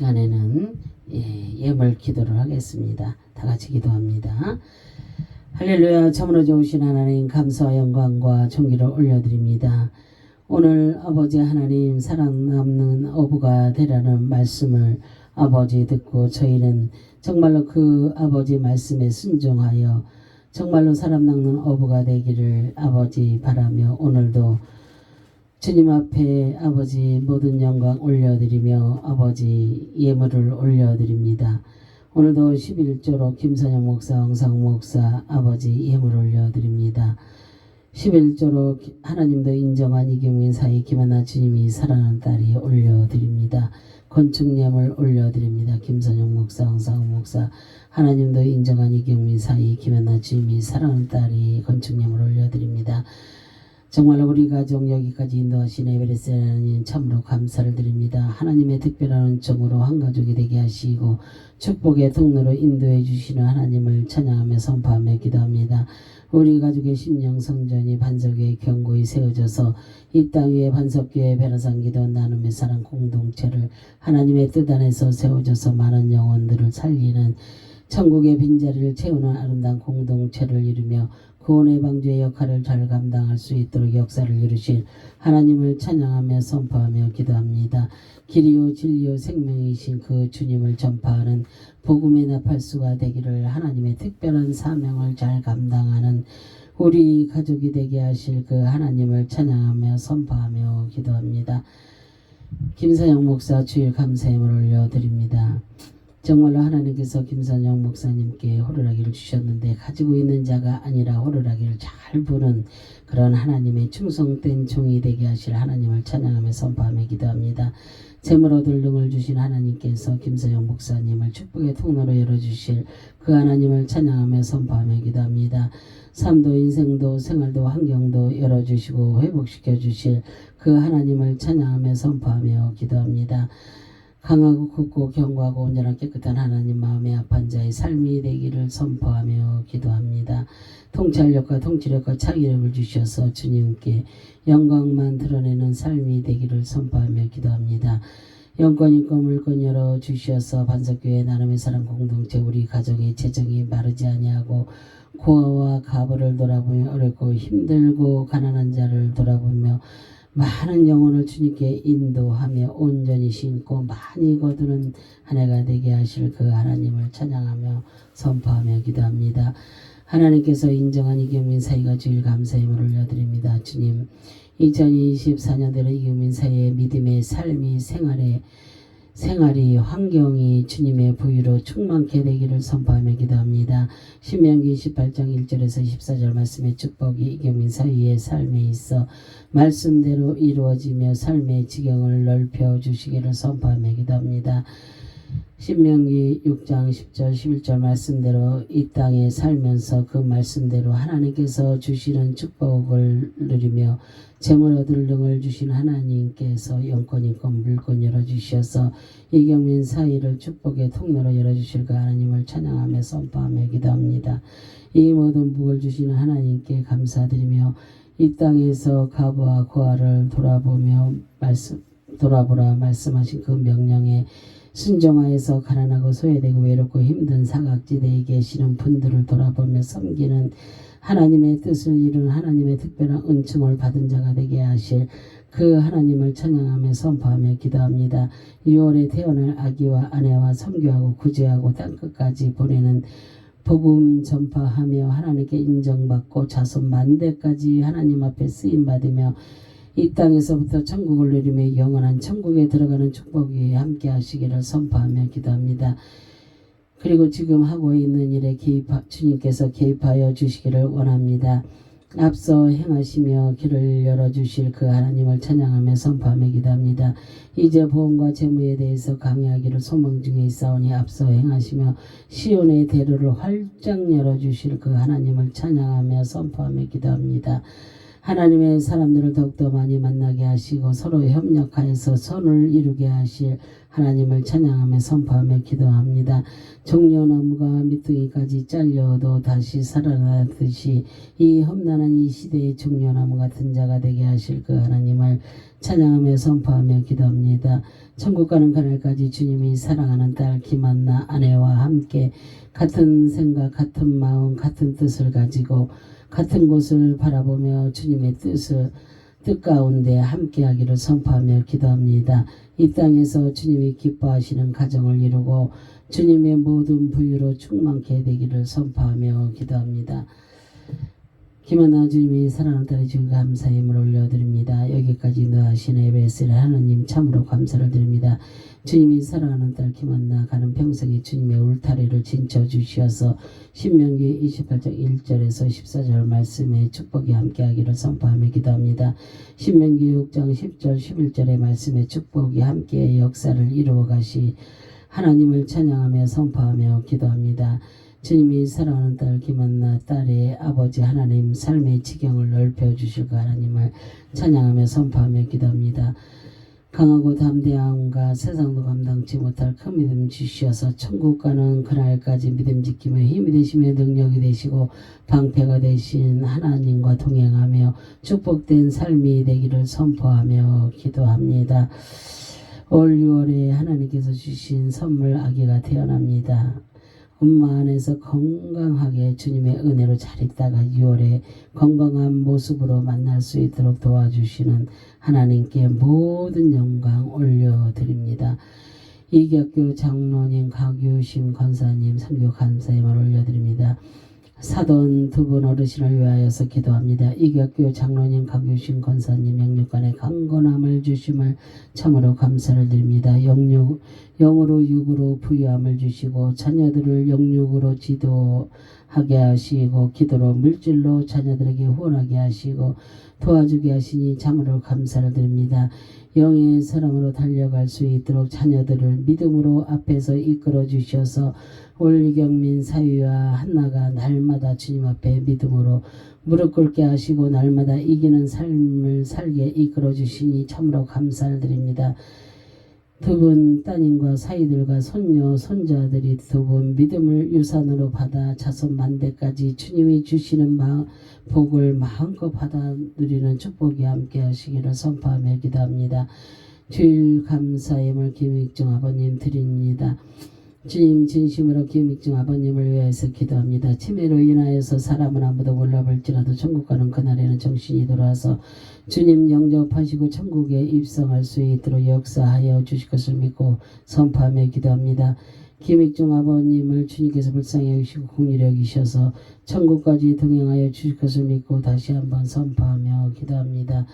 시간에는 예물 기도를 하겠습니다. 다 같이 기도합니다. 할렐루야. 참으로 좋으신 하나님, 감사와 영광과 존귀를 올려드립니다. 오늘 아버지 하나님, 살아남는 어부가 되라는 말씀을 아버지 듣고 저희는 정말로 그 아버지 말씀에 순종하여 정말로 살아남는 어부가 되기를 아버지 바라며, 오늘도 주님 앞에 아버지 모든 영광 올려드리며 아버지 예물을 올려드립니다. 오늘도 11조로 김선영 목사, 왕상 목사 아버지 예물 올려드립니다. 11조로 하나님도 인정한 이경민 사이 김하나 주님이 사랑하는 딸이 올려드립니다. 건축 예물 올려드립니다. 김선영 목사, 왕상 목사 하나님도 인정한 이경민 사이 김하나 주님이 사랑하는 딸이 건축 예물 올려드립니다. 정말로 우리 가족 여기까지 인도하신 에베레스트 하나님 참으로 감사를 드립니다. 하나님의 특별한 은총으로 한 가족이 되게 하시고 축복의 통로로 인도해 주시는 하나님을 찬양하며 선포하며 기도합니다. 우리 가족의 심령 성전이 반석에 견고히 세워져서 이 땅 위에 반석교회 변화상 기도 나눔의 사랑 공동체를 하나님의 뜻 안에서 세워져서 많은 영혼들을 살리는 천국의 빈자리를 채우는 아름다운 공동체를 이루며 구원의 방주의 역할을 잘 감당할 수 있도록 역사를 이루실 하나님을 찬양하며 선포하며 기도합니다. 길이요 진리요 생명이신 그 주님을 전파하는 복음의 나팔수가 되기를, 하나님의 특별한 사명을 잘 감당하는 우리 가족이 되게 하실 그 하나님을 찬양하며 선포하며 기도합니다. 김선영 목사 주일 감사함을 올려드립니다. 정말로 하나님께서 김선영 목사님께 호루라기를 주셨는데 가지고 있는 자가 아니라 호루라기를 잘 부는 그런 하나님의 충성된 종이 되게 하실 하나님을 찬양하며 선포하며 기도합니다. 재물 얻을 능을 주신 하나님께서 김선영 목사님을 축복의 통로로 열어주실 그 하나님을 찬양하며 선포하며 기도합니다. 삶도 인생도 생활도 환경도 열어주시고 회복시켜 주실 그 하나님을 찬양하며 선포하며 기도합니다. 강하고 굳고 견고하고 온전한 깨끗한 하나님 마음에 합한 자의 삶이 되기를 선포하며 기도합니다. 통찰력과 통치력과 창의력을 주셔서 주님께 영광만 드러내는 삶이 되기를 선포하며 기도합니다. 영권 있고 물권 열어주셔서 반석교회 나눔의 사랑 공동체 우리 가정의 재정이 마르지 아니하고 고아와 가부를 돌아보며 어렵고 힘들고 가난한 자를 돌아보며 많은 영혼을 주님께 인도하며 온전히 신고 많이 거두는 한 해가 되게 하실 그 하나님을 찬양하며 선포하며 기도합니다. 하나님께서 인정한 이경민 사이가 주일 감사함을 올려드립니다. 주님, 2024년대로 이경민 사이의 믿음의 삶이 생활이 환경이 주님의 부유로 충만케 되기를 선포하며 기도합니다. 신명기 18장 1절에서 14절 말씀의 축복이 이경민 사이의 삶에 있어 말씀대로 이루어지며 삶의 지경을 넓혀 주시기를 선포하며 기도합니다. 신명기 6장 10절 11절 말씀대로 이 땅에 살면서 그 말씀대로 하나님께서 주시는 축복을 누리며 재물 얻을 능을 주신 하나님께서 영권 있고 물권 열어주셔서 이경민 사이를 축복의 통로로 열어주실 그 하나님을 찬양하며 선포하며 기도합니다. 이 모든 복을 주시는 하나님께 감사드리며 이 땅에서 가부와 고아를 돌아보라 말씀하신 그 명령에 순종하여서 가난하고 소외되고 외롭고 힘든 사각지대에 계시는 분들을 돌아보며 섬기는 하나님의 뜻을 이루는 하나님의 특별한 은총을 받은 자가 되게 하실 그 하나님을 찬양하며 선포하며 기도합니다. 6월에 태어날 아기와 아내와 선교하고 구제하고 땅끝까지 보내는 복음 전파하며 하나님께 인정받고 자손 만대까지 하나님 앞에 쓰임받으며 이 땅에서부터 천국을 누리며 영원한 천국에 들어가는 축복이 함께 하시기를 선포하며 기도합니다. 그리고 지금 하고 있는 일에 주님께서 개입하여 주시기를 원합니다. 앞서 행하시며 길을 열어주실 그 하나님을 찬양하며 선포하며 기도합니다. 이제 보험과 재무에 대해서 강의하기를 소망 중에 있사오니 앞서 행하시며 시온의 대로를 활짝 열어주실 그 하나님을 찬양하며 선포하며 기도합니다. 하나님의 사람들을 더욱더 많이 만나게 하시고 서로 협력하여서 선을 이루게 하실 하나님을 찬양하며 선포하며 기도합니다. 종려나무가 밑둥이까지 잘려도 다시 살아나듯이 이 험난한 이 시대의 종려나무 같은 자가 되게 하실 그 하나님을 찬양하며 선포하며 기도합니다. 천국 가는 그날까지 주님이 사랑하는 딸 김한나 아내와 함께 같은 생각, 같은 마음, 같은 뜻을 가지고 같은 곳을 바라보며 주님의 뜻 가운데 함께하기를 선포하며 기도합니다. 이 땅에서 주님이 기뻐하시는 가정을 이루고 주님의 모든 부유로 충만케 되기를 선포하며 기도합니다. 김한나 주님이 사랑하는 딸의 주님 감사의 힘을 올려드립니다. 여기까지 인도하신 에베스의 하나님 참으로 감사를 드립니다. 주님이 사랑하는 딸 김한나 가는 평생에 주님의 울타리를 진쳐주시어서 신명기 28장 1절에서 14절 말씀에 축복이 함께하기를 선포하며 기도합니다. 신명기 6장 10절 11절의 말씀에 축복이 함께 역사를 이루어 가시 하나님을 찬양하며 선포하며 기도합니다. 주님이 사랑하는 딸 김한나 딸의 아버지 하나님 삶의 지경을 넓혀주실 그 하나님을 찬양하며 선포하며 기도합니다. 강하고 담대함과 세상도 감당치 못할 큰 믿음 주시어서 천국 가는 그날까지 믿음 지키며 힘이 되시며 능력이 되시고 방패가 되신 하나님과 동행하며 축복된 삶이 되기를 선포하며 기도합니다. 올 6월에 하나님께서 주신 선물 아기가 태어납니다. 엄마 안에서 건강하게 주님의 은혜로 잘 있다가 6월에 건강한 모습으로 만날 수 있도록 도와주시는 하나님께 모든 영광 올려드립니다. 이기학교 장로님, 강유심 권사님, 선교 감사의말 올려드립니다. 사돈 두 분 어르신을 위하여서 기도합니다. 이기학교 장로님, 강유심 권사님 영육간에 강건함을 주심을 참으로 감사를 드립니다. 영으로 육으로 부유함을 주시고 자녀들을 영육으로 지도하게 하시고 기도로 물질로 자녀들에게 후원하게 하시고 도와주게 하시니 참으로 감사를 드립니다. 영의 사랑으로 달려갈 수 있도록 자녀들을 믿음으로 앞에서 이끌어 주셔서 올경민 사위와 한나가 날마다 주님 앞에 믿음으로 무릎 꿇게 하시고 날마다 이기는 삶을 살게 이끌어 주시니 참으로 감사를 드립니다. 두 분 따님과 사위들과 손녀 손자들이 두 분 믿음을 유산으로 받아 자손 만대까지 주님이 주시는 복을 마음껏 받아 누리는 축복이 함께 하시기를 선포하며 기도합니다. 주일 감사임을 김익중 아버님 드립니다. 주님 진심으로 김익중 아버님을 위해서 기도합니다. 치매로 인하여서 사람은 아무도 몰라볼지라도 천국 가는 그날에는 정신이 돌아와서 주님 영접하시고 천국에 입성할 수 있도록 역사하여 주실 것을 믿고 선포하며 기도합니다. 김익중 아버님을 주님께서 불쌍히 여기시고 긍휼히 여기셔서 천국까지 동행하여 주실 것을 믿고 다시 한번 선포하며 기도합니다.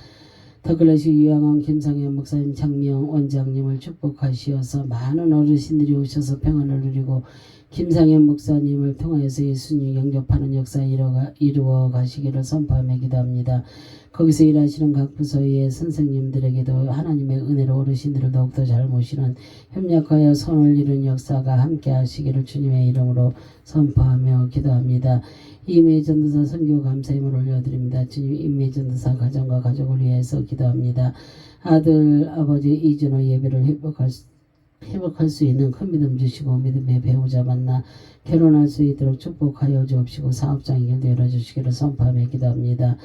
더클래식 유양원 김상현 목사님 장명 원장님을 축복하시어서 많은 어르신들이 오셔서 평안을 누리고 김상현 목사님을 통하여서 예수님 영접하는 역사 이루어 가시기를 선포하며 기도합니다. 거기서 일하시는 각 부서의 선생님들에게도 하나님의 은혜로 어르신들을 더욱더 잘 모시는 협력하여 손을 이룬 역사가 함께 하시기를 주님의 이름으로 선포하며 기도합니다. 임의 전도사 선교 감사힘을 올려드립니다. 주님 임의 전도사 가정과 가족을 위해서 기도합니다. 아들 아버지 이준호 예배를 회복할 수 있는 큰 믿음 주시고 믿음의 배우자 만나 결혼할 수 있도록 축복하여 주옵시고 사업장 연결 열어주시기를 선포하며 기도합니다.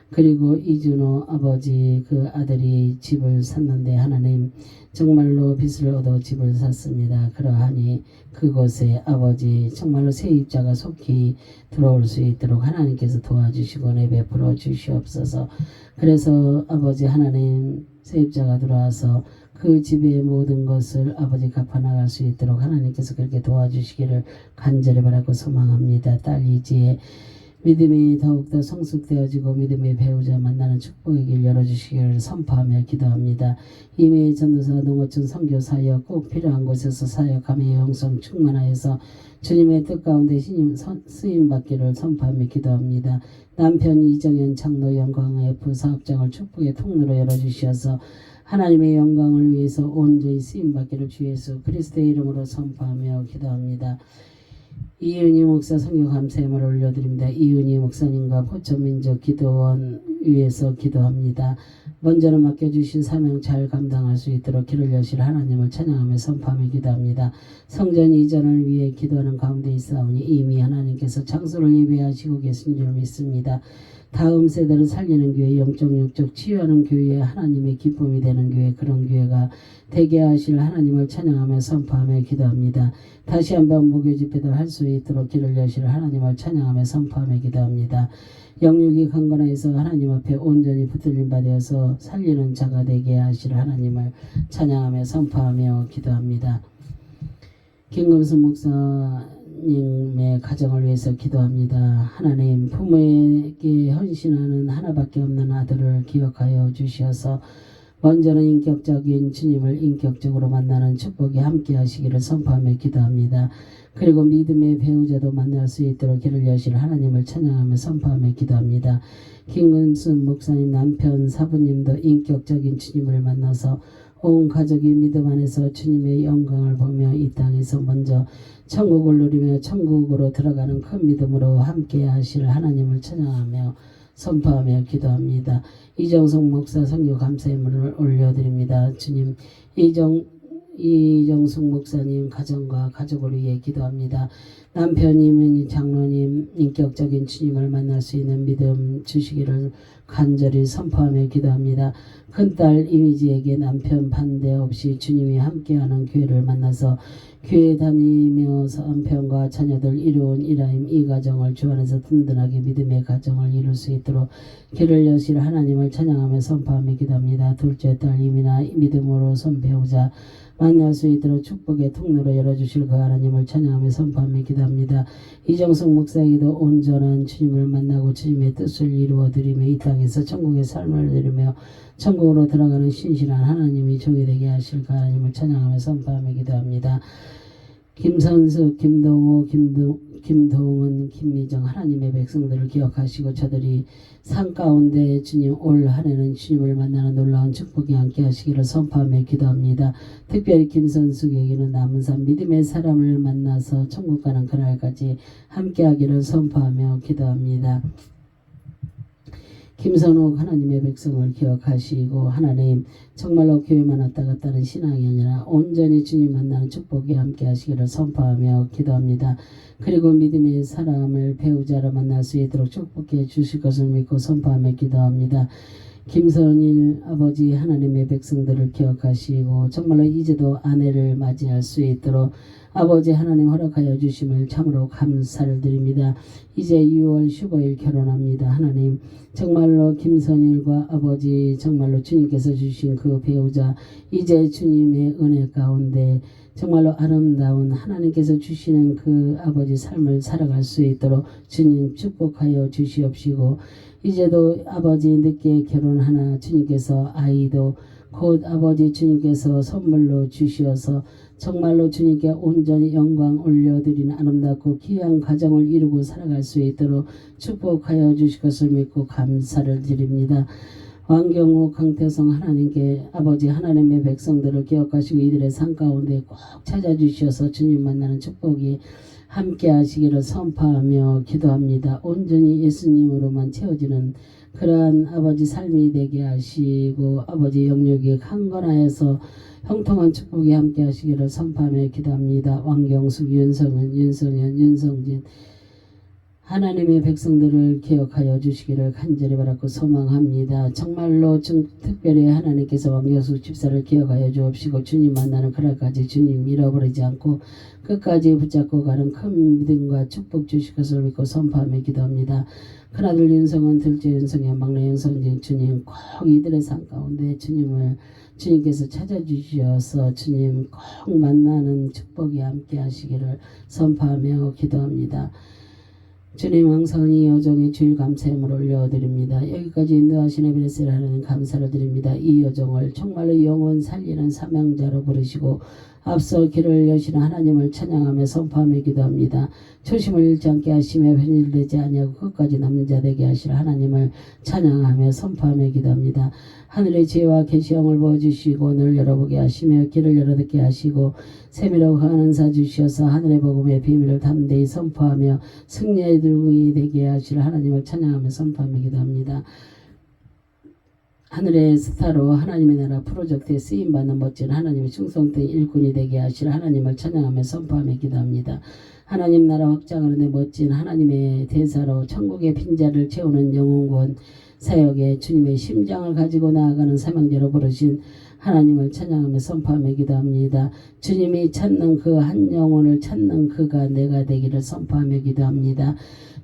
그리고 이준호 아버지 그 아들이 집을 샀는데 하나님 정말로 빚을 얻어 집을 샀습니다. 그러하니 그곳에 아버지 정말로 세입자가 속히 들어올 수 있도록 하나님께서 도와주시고 내베풀어 주시옵소서. 그래서 아버지 하나님 세입자가 들어와서 그 집의 모든 것을 아버지 갚아나갈 수 있도록 하나님께서 그렇게 도와주시기를 간절히 바라고 소망합니다. 딸 이지의 믿음이 더욱더 성숙되어지고 믿음의 배우자 만나는 축복의 길 열어주시기를 선포하며 기도합니다. 이미 전도사 농어촌 선교사역 꼭 필요한 곳에서 사역하며 영성 충만하여서 주님의 뜻 가운데 쓰임받기를 선포하며 기도합니다. 남편 이정현 장로 영광의 부사업장을 축복의 통로로 열어주셔서 하나님의 영광을 위해서 온전히 쓰임받기를 주 예수 그리스도의 이름으로 선포하며 기도합니다. 이은희 목사 선교 감사함을 올려드립니다. 이은희 목사님과 포천민족 기도원 위해서 기도합니다. 먼저는 맡겨주신 사명 잘 감당할 수 있도록 길을 여실 하나님을 찬양하며 선포하며 기도합니다. 성전 이전을 위해 기도하는 가운데 있사오니 이미 하나님께서 장소를 예배하시고 계신 줄 믿습니다. 다음 세대를 살리는 교회, 영적 육적 치유하는 교회, 하나님의 기쁨이 되는 교회, 그런 교회가 되게 하실 하나님을 찬양하며 선포하며 기도합니다. 다시 한번 무교 집회도 할 수 있도록 길을 여실 하나님을 찬양하며 선포하며 기도합니다. 영육이 강건하여서 하나님 앞에 온전히 붙들림 받아서 살리는 자가 되게 하실 하나님을 찬양하며 선포하며 기도합니다. 김금수 목사님의 가정을 위해서 기도합니다. 하나님, 부모에게 헌신하는 하나밖에 없는 아들을 기억하여 주시어서 먼저는 인격적인 주님을 인격적으로 만나는 축복이 함께 하시기를 선포하며 기도합니다. 그리고 믿음의 배우자도 만날 수 있도록 길을 여실 하나님을 찬양하며 선포하며 기도합니다. 김근순 목사님 남편 사부님도 인격적인 주님을 만나서 온 가족이 믿음 안에서 주님의 영광을 보며 이 땅에서 먼저 천국을 누리며 천국으로 들어가는 큰 믿음으로 함께 하실 하나님을 찬양하며 선포하며 기도합니다. 이정숙 목사 성교 감사의 물을 올려드립니다. 주님, 이정숙 목사님 가정과 가족을 위해 기도합니다. 남편님, 장로님 인격적인 주님을 만날 수 있는 믿음 주시기를 간절히 선포하며 기도합니다. 큰딸 이미지에게 남편 반대 없이 주님이 함께하는 교회를 만나서 교회 다니면서 남편과 자녀들 이루은 이라임 이 가정을 주 안에서 든든하게 믿음의 가정을 이룰 수 있도록 길을 여실 하나님을 찬양하며 선포하며 기도합니다. 둘째 딸 이미나 믿음으로 손 배우자 만날 수 있도록 축복의 통로로 열어주실 그 하나님을 찬양하며 선포하며 기도합니다. 이정숙 목사에게도 온전한 주님을 만나고 주님의 뜻을 이루어드리며 이 땅에서 천국의 삶을 누리며 천국으로 들어가는 신실한 하나님이 종이 되게 하실 그 하나님을 찬양하며 선포하며 기도합니다. 김선수, 김동호, 김동은, 김미정 하나님의 백성들을 기억하시고 저들이 산 가운데 주님 올 한해는 주님을 만나는 놀라운 축복이 함께 하시기를 선포하며 기도합니다. 특별히 김선수에게는 남은 삶 믿음의 사람을 만나서 천국 가는 그날까지 함께 하기를 선포하며 기도합니다. 김선욱 하나님의 백성을 기억하시고 하나님 정말로 교회만 왔다 갔다는 신앙이 아니라 온전히 주님 만나는 축복이 함께 하시기를 선포하며 기도합니다. 그리고 믿음의 사람을 배우자로 만날 수 있도록 축복해 주실 것을 믿고 선포하며 기도합니다. 김선일 아버지 하나님의 백성들을 기억하시고 정말로 이제도 아내를 맞이할 수 있도록 아버지 하나님 허락하여 주심을 참으로 감사를 드립니다. 이제 6월 15일 결혼합니다. 하나님 정말로 김선일과 아버지 정말로 주님께서 주신 그 배우자 이제 주님의 은혜 가운데 정말로 아름다운 하나님께서 주시는 그 아버지 삶을 살아갈 수 있도록 주님 축복하여 주시옵시고 이제도 아버지 늦게 결혼하나 주님께서 아이도 곧 아버지 주님께서 선물로 주시어서 정말로 주님께 온전히 영광 올려드리는 아름답고 귀한 가정을 이루고 살아갈 수 있도록 축복하여 주실 것을 믿고 감사를 드립니다. 왕경호 강태성 하나님께 아버지 하나님의 백성들을 기억하시고 이들의 삶 가운데 꼭 찾아주셔서 주님 만나는 축복이 함께 하시기를 선포하며 기도합니다. 온전히 예수님으로만 채워지는 그러한 아버지 삶이 되게 하시고 아버지 영역이 강건하여서 형통한 축복이 함께 하시기를 선포하며 기도합니다. 왕경숙, 윤성은, 윤성현, 윤성진 하나님의 백성들을 기억하여 주시기를 간절히 바라고 소망합니다. 정말로 특별히 하나님께서 왕경숙 집사를 기억하여 주옵시고 주님 만나는 그날까지 주님 잃어버리지 않고 끝까지 붙잡고 가는 큰 믿음과 축복 주실 것을 믿고 선포하며 기도합니다. 큰아들 윤성은, 둘째 윤성현, 막내 윤성진 주님 꼭 이들의 삶 가운데 주님께서 찾아주셔서 주님 꼭 만나는 축복이 함께 하시기를 선포하며 기도합니다. 주님 항상 이 여정의 주일 감사함을 올려드립니다. 여기까지 인도하신 에베네셀 하나님 감사를 드립니다. 이 여정을 정말로 영원 살리는 사명자로 부르시고 앞서 길을 여시는 하나님을 찬양하며 선포하며 기도합니다. 초심을 잃지 않게 하시며 편일되지 아니하고 끝까지 남는 자 되게 하시는 하나님을 찬양하며 선포하며 기도합니다. 하늘의 지혜와 계시형을 부어주시고 늘 열어보게 하시며 길을 열어듣게 하시고 세미로 하는 사 주시어서 하늘의 복음의 비밀을 담대히 선포하며 승리의 들궁이 되게 하시는 하나님을 찬양하며 선포하며 기도합니다. 하늘의 스타로 하나님의 나라 프로젝트에 쓰임받는 멋진 하나님의 충성된 일꾼이 되게 하실 하나님을 찬양하며 선포하며 기도합니다. 하나님 나라 확장하는 데 멋진 하나님의 대사로 천국의 빈자를 채우는 영혼구원 사역에 주님의 심장을 가지고 나아가는 사명자로 부르신 하나님을 찬양하며 선포하며 기도합니다. 주님이 찾는 그 한 영혼을 찾는 그가 내가 되기를 선포하며 기도합니다.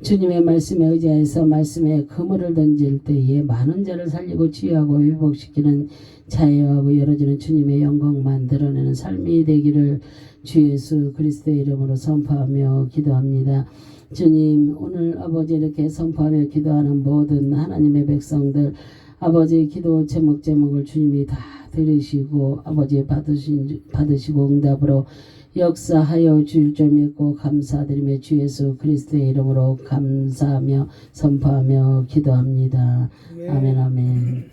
주님의 말씀에 의지하여서 말씀에 그물을 던질 때에 많은 자를 살리고 치유하고 회복시키는 자유하고 열어지는 주님의 영광만 드러내는 삶이 되기를 주 예수 그리스도의 이름으로 선포하며 기도합니다. 주님, 오늘 아버지 이렇게 선포하며 기도하는 모든 하나님의 백성들 아버지 기도 제목을 주님이 다 들으시고 아버지 받으시고 응답으로 역사하여 주일 줄 믿고 감사드리며 주 예수 그리스도의 이름으로 감사하며 선포하며 기도합니다. 아멘 아멘.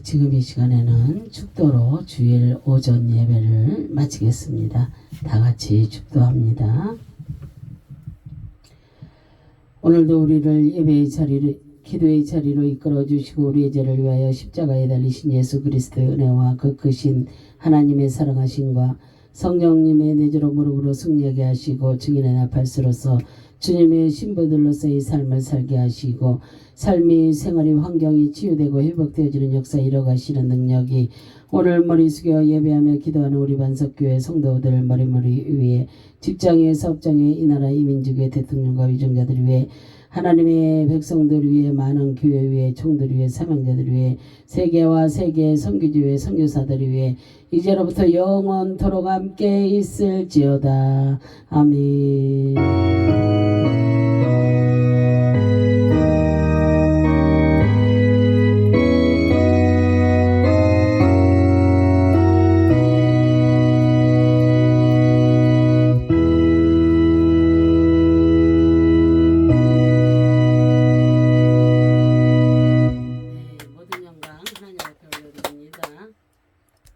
지금 이 시간에는 축도로 주일 오전 예배를 마치겠습니다. 다 같이 축도합니다. 오늘도 우리를 예배의 자리로 기도의 자리로 이끌어 주시고 우리의 죄를 위하여 십자가에 달리신 예수 그리스도의 은혜와 그 크신 하나님의 사랑하심과 성령님의 내주로 무릎으로 승리하게 하시고 증인의 나팔수로서 주님의 신부들로서의 삶을 살게 하시고 삶이 생활이 환경이 치유되고 회복되어지는 역사 이뤄가시는 능력이 오늘 머리 숙여 예배하며 기도하는 우리 반석교회 성도들 머리머리 위에 직장의 사업장의 이 나라 이 민족의 대통령과 위정자들 위해 하나님의 백성들 위해 많은 교회 위에 총들 위해 사명자들 위해 세계와 세계 선교지 위해 선교사들 위해 이제로부터 영원토록 함께 있을지어다. 아멘. 올려드립니다.